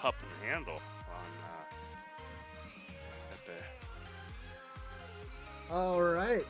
cup and handle on Pepe. All right.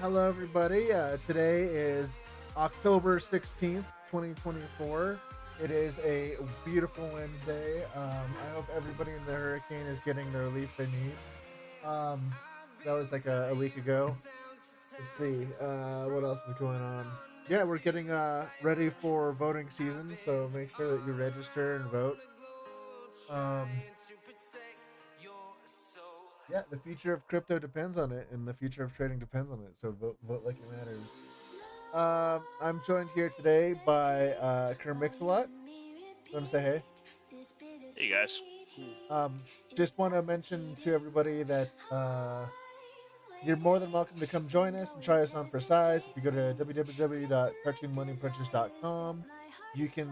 Hello, everybody. Today is October 16th, 2024. It is a beautiful Wednesday. I hope everybody in the hurricane is getting the relief they need. That was like a week ago. Let's see. What else is going on? Yeah, we're getting ready for voting season, so make sure that you register and vote. Yeah, the future of crypto depends on it, and the future of trading depends on it. So vote like it matters. I'm joined here today by KerMixAlot. You want to say hey? Hey guys. Just want to mention to everybody that you're more than welcome to come join us and try us on for size. If you go to www.cartoonmoneypurchase.com, you can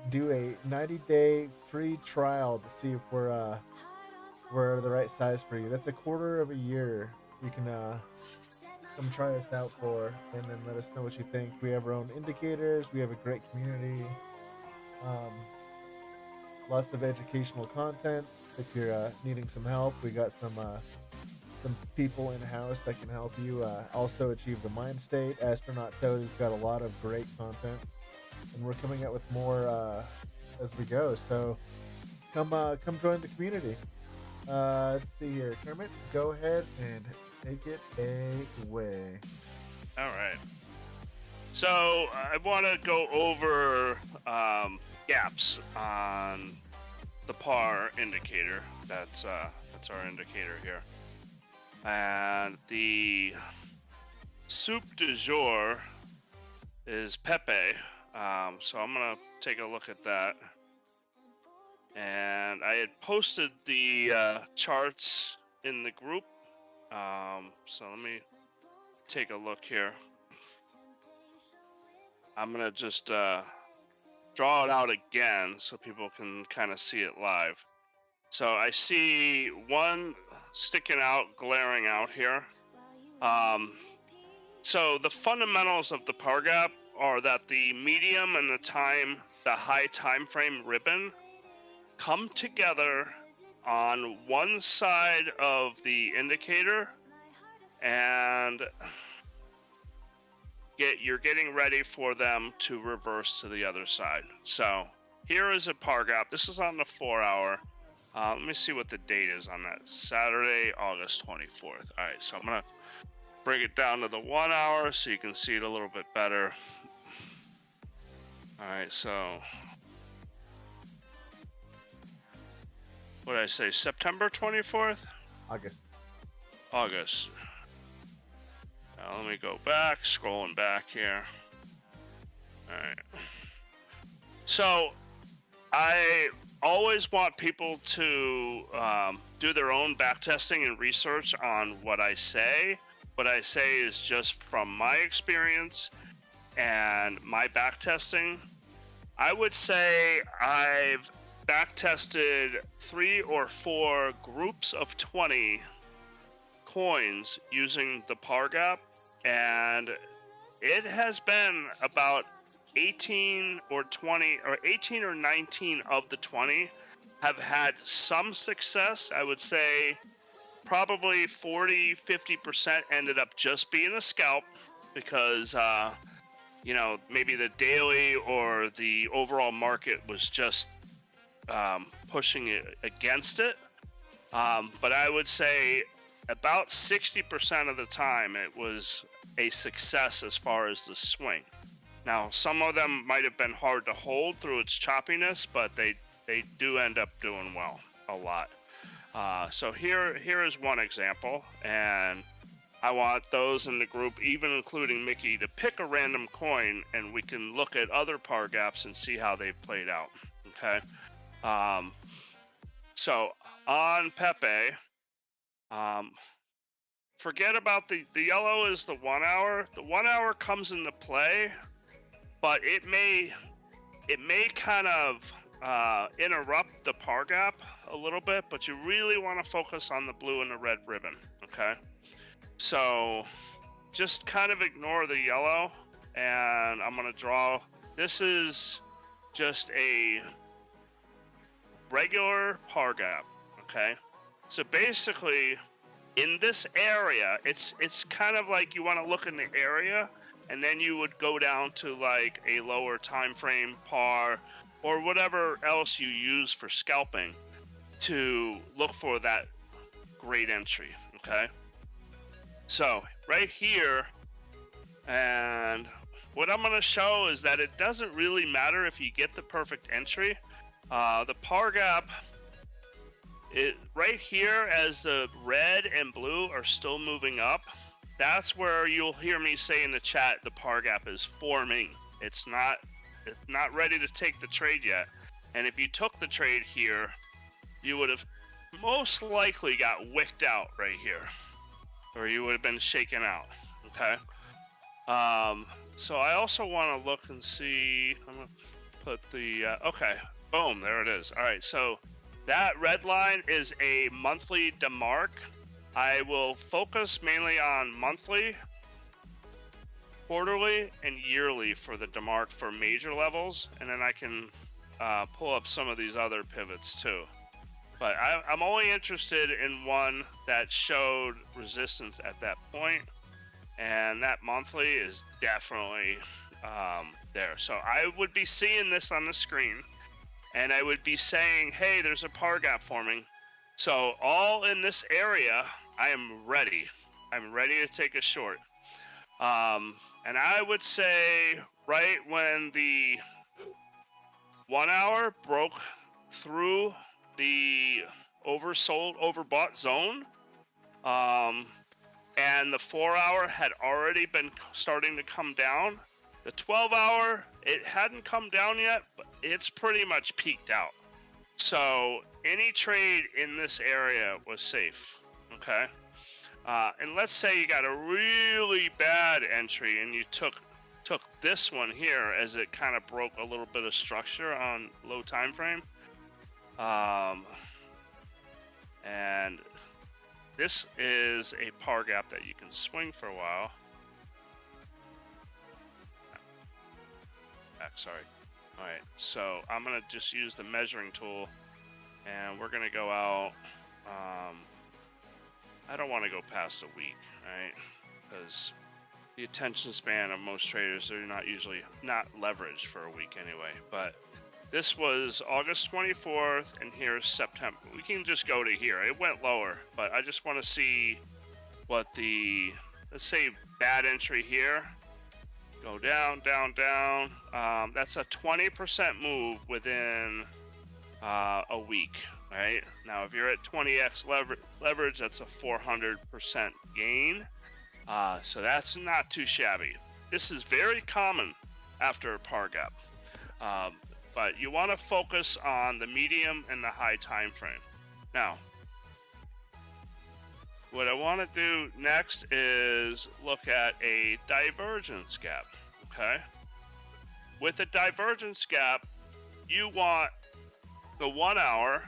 do a 90-day free trial to see if we're the right size for you. That's a quarter of a year. You can come try us out for, and then let us know what you think. We have our own indicators. We have a great community. Lots of educational content. If you're needing some help, we got some people in house that can help you also achieve the mind state. Astronaut Toad has got a lot of great content, and we're coming out with more as we go. So come join the community. Let's see here, Kermit. Go ahead and take it away. All right. So I want to go over gaps on the par indicator. That's our indicator here. And the soup du jour is Pepe. So I'm gonna take a look at that. And I had posted the charts in the group. So let me take a look here. I'm gonna just draw it out again so people can kind of see it live. So I see one sticking out, glaring out here. So the fundamentals of the par gap are that the medium and the high time frame ribbon come together on one side of the indicator, and you're getting ready for them to reverse to the other side. So here is a par gap. This is on the 4-hour. Let me see what the date is on that. Saturday, August 24th. All right, so I'm going to bring it down to the 1 hour so you can see it a little bit better. All right, so what did I say? September 24th? August. Now let me go back, scrolling back here. All right. So I always want people to do their own backtesting and research on what I say. What I say is just from my experience and my backtesting. I would say I've backtested 3 or 4 groups of 20 coins using the par gap, and it has been about 18 or 19 of the 20 have had some success. I would say probably 40-50% ended up just being a scalp because maybe the daily or the overall market was just pushing it against it. But I would say about 60% of the time it was a success as far as the swing. Now, some of them might have been hard to hold through its choppiness, but they do end up doing well a lot. So here is one example, and I want those in the group, even including Mickey, to pick a random coin, and we can look at other par gaps and see how they've played out. Okay. So on Pepe, forget about the yellow is the 1 hour. The 1 hour comes into play, but it may kind of interrupt the par gap a little bit, but you really want to focus on the blue and the red ribbon. Okay. So just kind of ignore the yellow, and I'm going to draw. This is just a regular par gap. Okay, so basically, in this area, it's kind of like you want to look in the area, and then you would go down to like a lower time frame par or whatever else you use for scalping to look for that great entry. Okay, so right here, and what I'm going to show is that it doesn't really matter if you get the perfect entry. The par gap, right here, as the red and blue are still moving up, that's where you'll hear me say in the chat the par gap is forming. It's not ready to take the trade yet. And if you took the trade here, you would have most likely got wicked out right here, or you would have been shaken out. Okay. So I also want to look and see. I'm gonna put the okay. Boom, there it is. All right, so that red line is a monthly DeMarc. I will focus mainly on monthly, quarterly, and yearly for the DeMarc for major levels, and then I can pull up some of these other pivots too. But I'm only interested in one that showed resistance at that point, and that monthly is definitely there. So I would be seeing this on the screen, and I would be saying, hey, there's a par gap forming. So all in this area, I am ready. I'm ready to take a short. And I would say right when the 1 hour broke through the overbought zone, and the 4 hour had already been starting to come down. The 12 hour, it hadn't come down yet, but it's pretty much peaked out. So any trade in this area was safe. Okay. And let's say you got a really bad entry and you took this one here as it kind of broke a little bit of structure on low time frame. And this is a par gap that you can swing for a while. Sorry. All right, so I'm gonna just use the measuring tool, and we're gonna go out. I don't want to go past a week, right? Because the attention span of most traders, they're not leveraged for a week anyway. But this was August 24th, and here's September. We can just go to here. It went lower, but I just want to see what the, let's say, bad entry here. Go down, down, down. That's a 20% move within a week, right? Now, if you're at 20x leverage, that's a 400% gain. So that's not too shabby. This is very common after a par gap. But you want to focus on the medium and the high time frame. Now, what I want to do next is look at a divergence gap, okay? With a divergence gap, you want the 1 hour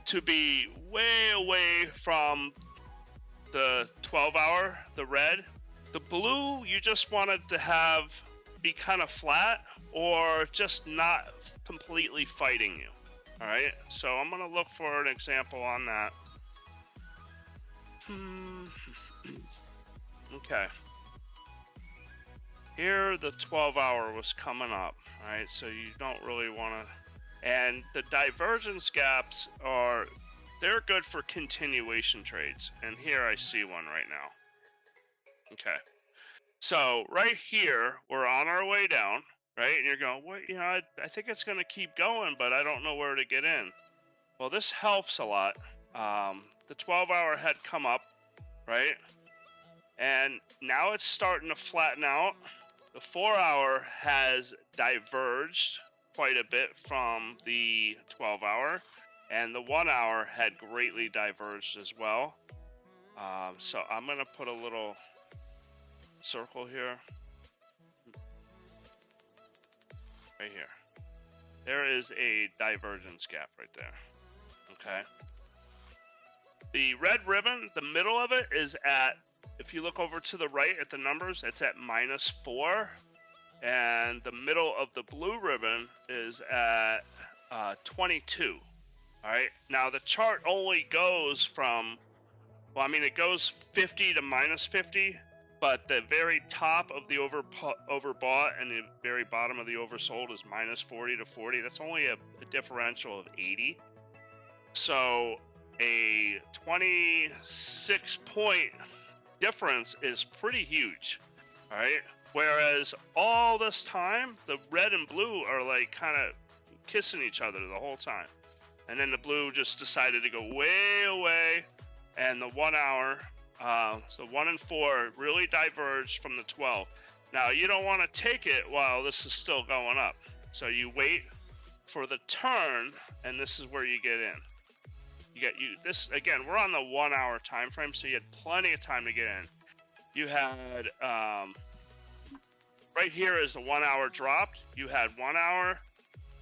to be way away from the 12 hour, the red. The blue, you just wanted to be kind of flat or just not completely fighting you, all right? So I'm going to look for an example on that. Okay. Here the 12 hour was coming up, right? So you don't really want to, and the divergence gaps they're good for continuation trades. And here I see one right now. Okay. So right here, we're on our way down, right? And you're going, what, I think it's going to keep going, but I don't know where to get in. Well, this helps a lot. The 12 hour had come up, right? And now it's starting to flatten out. The 4 hour has diverged quite a bit from the 12 hour, and the 1 hour had greatly diverged as well. So I'm going to put a little circle here. Right here. There is a divergence gap right there. Okay. The red ribbon, the middle of it is at, if you look over to the right at the numbers, it's at -4. And the middle of the blue ribbon is at 22. All right. Now the chart only goes from, well, I mean, it goes 50 to minus 50, but the very top of the overbought and the very bottom of the oversold is minus 40 to 40. That's only a differential of 80. So a 26-point difference is pretty huge. All right. Whereas all this time, the red and blue are like kind of kissing each other the whole time. And then the blue just decided to go way away, and the 1 hour, so 1 and 4 really diverged from the 12. Now you don't want to take it while this is still going up, so you wait for the turn, and this is where you get in. This again. We're on the 1 hour time frame, so you had plenty of time to get in. You had right here is the 1 hour dropped. You had 1 hour.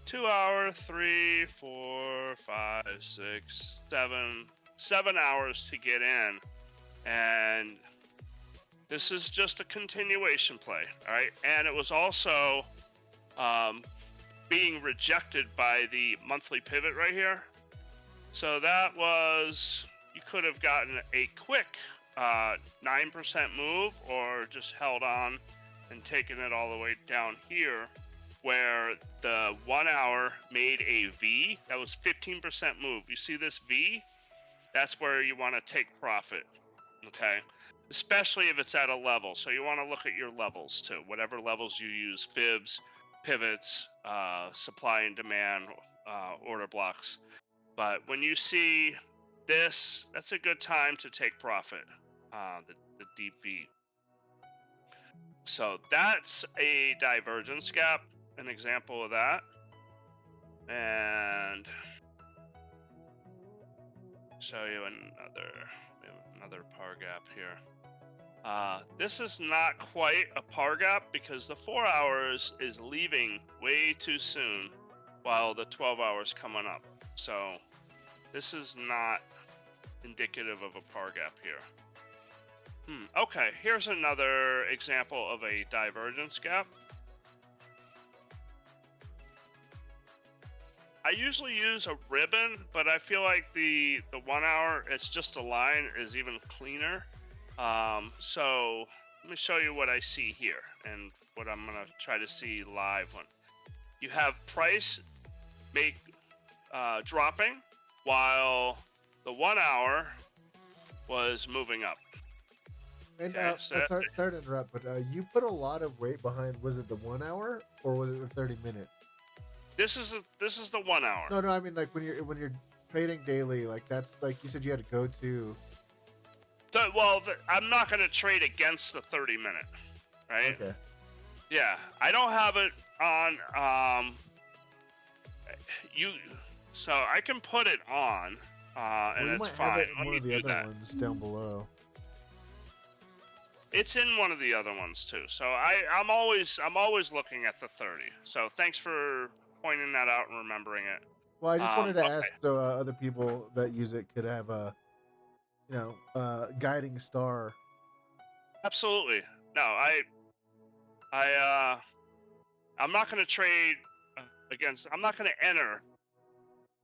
2 hour, 3, 4, 5, 6, 7 hours to get in, and this is just a continuation play, all right? And it was also being rejected by the monthly pivot right here. So that was, you could have gotten a quick 9% move, or just held on and taken it all the way down here, where the 1 hour made a V. That was 15% move. You see this V? That's where you want to take profit, okay? Especially if it's at a level. So you want to look at your levels too, whatever levels you use, fibs, pivots, supply and demand, order blocks. But when you see this, that's a good time to take profit, the deep V. So that's a divergence gap. An example of that, and show you another par gap here. This is not quite a par gap because the 4 hours is leaving way too soon, while the 12 hours coming up. So this is not indicative of a par gap here. Okay, here's another example of a divergence gap. I usually use a ribbon, but I feel like the 1 hour, it's just a line, is even cleaner. So let me show you what I see here and what I'm gonna try to see live. When you have price dropping while the 1 hour was moving up. And Okay, so sorry to interrupt, but you put a lot of weight behind. Was it the 1 hour or was it the 30-minute? This is the 1 hour. No, I mean like when you're trading daily, like that's like you said you had to go to. I'm not going to trade against the 30-minute, right? Okay. Yeah, I don't have it on. So I can put it on, and it's fine. Have it in one of the other ones down below. It's in one of the other ones too. So I'm always looking at the 30. So thanks for pointing that out and remembering it. Well, I just wanted to ask so other people that use it could have a, guiding star. Absolutely. No, I'm not going to trade against. I'm not going to enter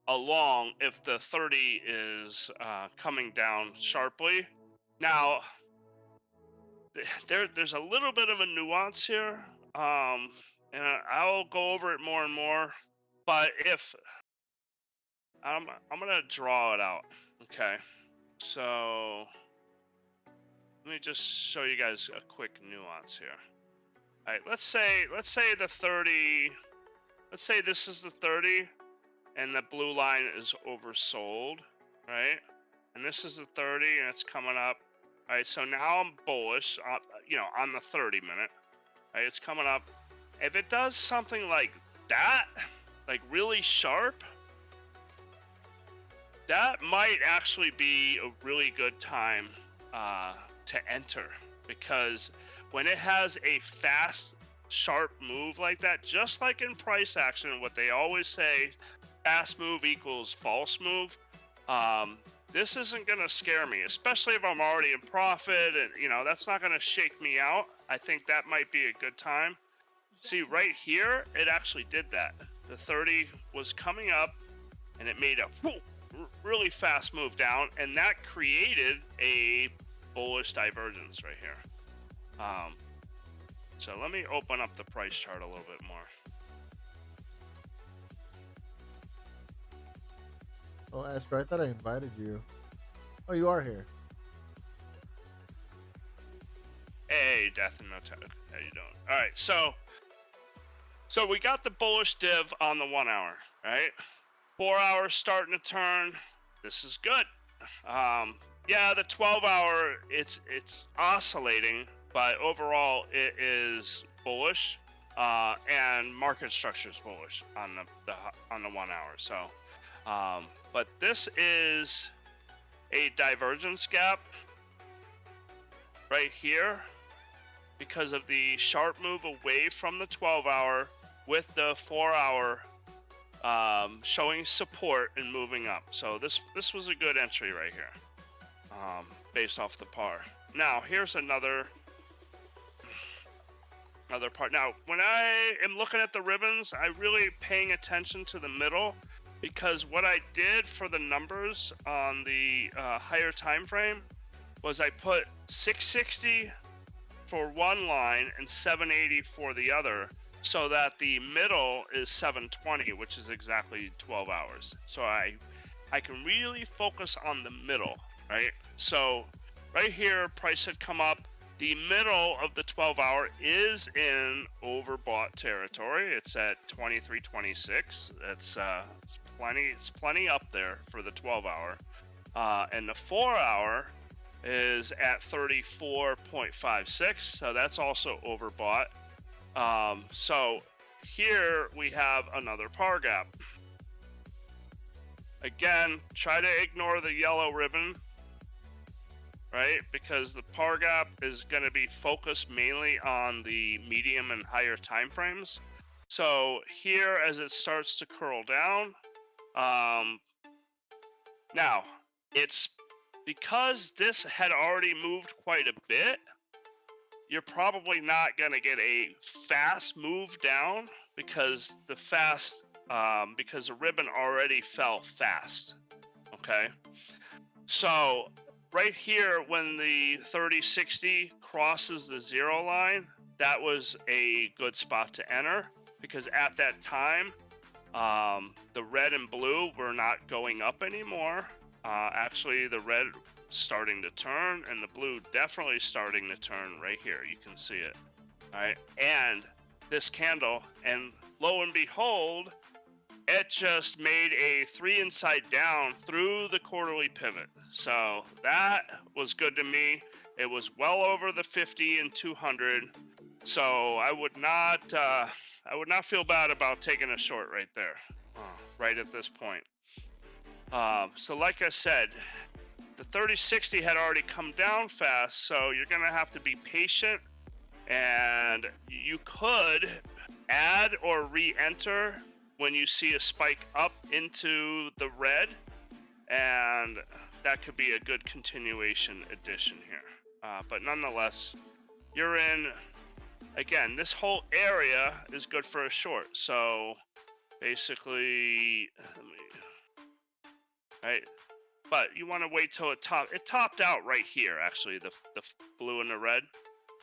along if the 30 is coming down sharply. Now, there's a little bit of a nuance here, and I'll go over it more and more. But if I'm gonna draw it out, okay. So let me just show you guys a quick nuance here. All right, let's say the 30. Let's say this is the 30, and the blue line is oversold, right? And this is the 30, and it's coming up. All right, so now I'm bullish, on the 30-minute. Right, it's coming up. If it does something like that, like really sharp, that might actually be a really good time to enter, because when it has a fast, sharp move like that, just like in price action, what they always say, fast move equals false move. This isn't going to scare me, especially if I'm already in profit, and that's not going to shake me out. I think that might be a good time. See, right here, it actually did that. The 30 was coming up, and it made a really fast move down, and that created a bullish divergence right here. So let me open up the price chart a little bit more. Oh, Esther, I thought I invited you. Oh, you are here. Hey, Death and No Tech. How you doing? All right, so we got the bullish div on the 1 hour, right? 4 hours starting to turn. This is good. Yeah, the 12 hour, it's oscillating, but overall it is bullish, and market structure is bullish on the 1 hour. So, but this is a divergence gap right here because of the sharp move away from the 12 hour with the 4 hour showing support and moving up. So this was a good entry right here, based off the par. Now here's another part. Now when I am looking at the ribbons, I really paying attention to the middle, because what I did for the numbers on the higher time frame was I put 660 for one line and 780 for the other, so that the middle is 720, which is exactly 12 hours. So I can really focus on the middle, right? So right here, price had come up. The middle of the 12 hour is in overbought territory. It's at 23.26. It's plenty up there for the 12 hour. And the 4 hour is at 34.56. So that's also overbought. So here we have another par gap. Again, try to ignore the yellow ribbon, right? Because the par gap is going to be focused mainly on the medium and higher time frames. So here, as it starts to curl down, now it's because this had already moved quite a bit. You're probably not going to get a fast move down because the ribbon already fell fast. Okay, so right here, when the 3060 crosses the 0 line, that was a good spot to enter, because at that time, the red and blue were not going up anymore. Actually, the red starting to turn, and the blue definitely starting to turn right here. You can see it. All right, and this candle, and lo and behold, it just made a 3 inside down through the quarterly pivot. So that was good to me. It was well over the 50 and 200. So I would not feel bad about taking a short right there, right at this point. So like I said, the 3060 had already come down fast, so you're going to have to be patient, and you could add or re-enter when you see a spike up into the red, and that could be a good continuation addition here. But nonetheless, you're in, again, this whole area is good for a short. So basically, right? But you want to wait till it topped out right here, actually, the blue and the red.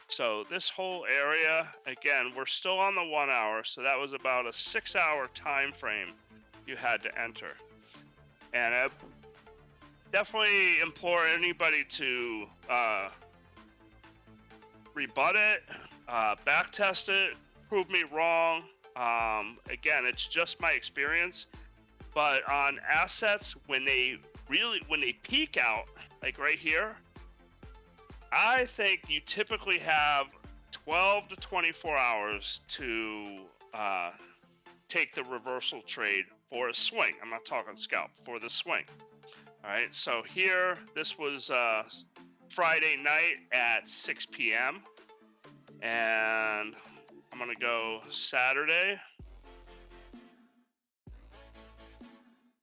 So this whole area, again, we're still on the 1 hour, so that was about a 6 hour time frame you had to enter. And I definitely implore anybody to rebut it, back test it, prove me wrong. Again, it's just my experience. But on assets, when they peak out, like right here, I think you typically have 12 to 24 hours to take the reversal trade for a swing. I'm not talking scalp, for the swing. All right, so here, this was Friday night at 6 p.m. And I'm going to go Saturday.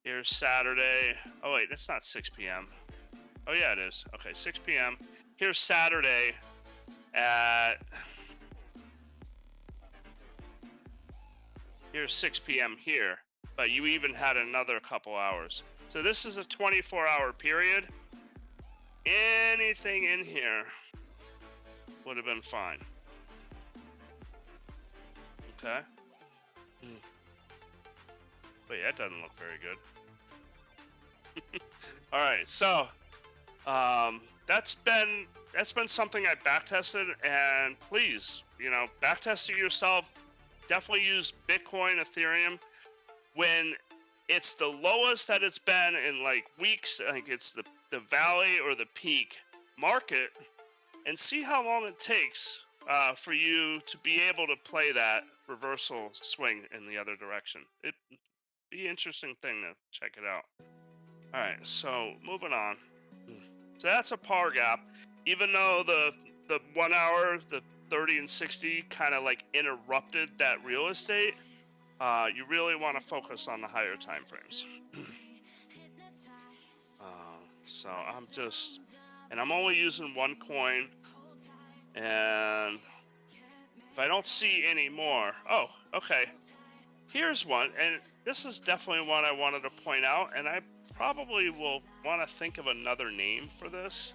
Here's Saturday. Oh, wait, it's not 6 p.m. Oh, yeah, it is. Okay, 6 p.m. Here's Saturday at... Here's 6 p.m. here. but you even had another couple hours. So this is a 24-hour period. Anything in here would have been fine. Okay. Wait, that doesn't look very good. All right, so that's been something I backtested, and please, backtest it yourself. Definitely use Bitcoin, Ethereum when it's the lowest that it's been in like weeks. I think it's the valley or the peak. Mark it and see how long it takes for you to be able to play that reversal swing in the other direction. It'd be an interesting thing to check it out. All right, so moving on. So that's a par gap. Even though the 1 hour, the 30 and 60 kind of like interrupted that real estate, you really want to focus on the higher time frames. So I'm only using one coin, and if I don't see any more, oh, okay, here's one, and this is definitely one I wanted to point out, and I probably will want to think of another name for this.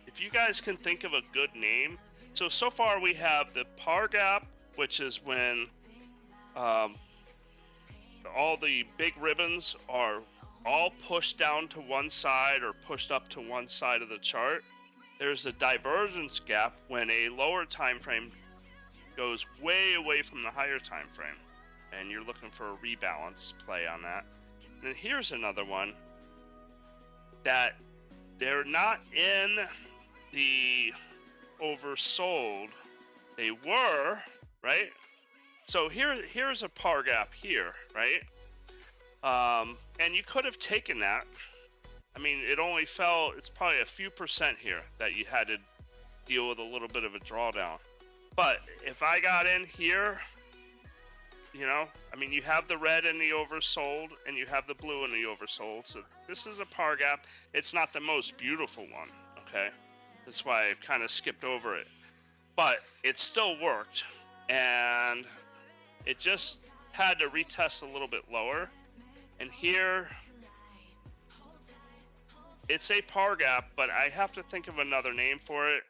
If you guys can think of a good name. So far we have the par gap, which is when all the big ribbons are all pushed down to one side or pushed up to one side of the chart. There's a divergence gap when a lower time frame goes way away from the higher time frame, and you're looking for a rebalance play on that. And then here's another one that they're not in the oversold. They were, right? So here's a par gap here, right? And you could have taken that. I mean, it only fell, it's probably a few percent here that you had to deal with a little bit of a drawdown. But if I got in here, I mean, you have the red in the oversold and you have the blue in the oversold. So this is a par gap. It's not the most beautiful one, okay? That's why I kind of skipped over it. But it still worked. And it just had to retest a little bit lower. And here, it's a par gap, but I have to think of another name for it.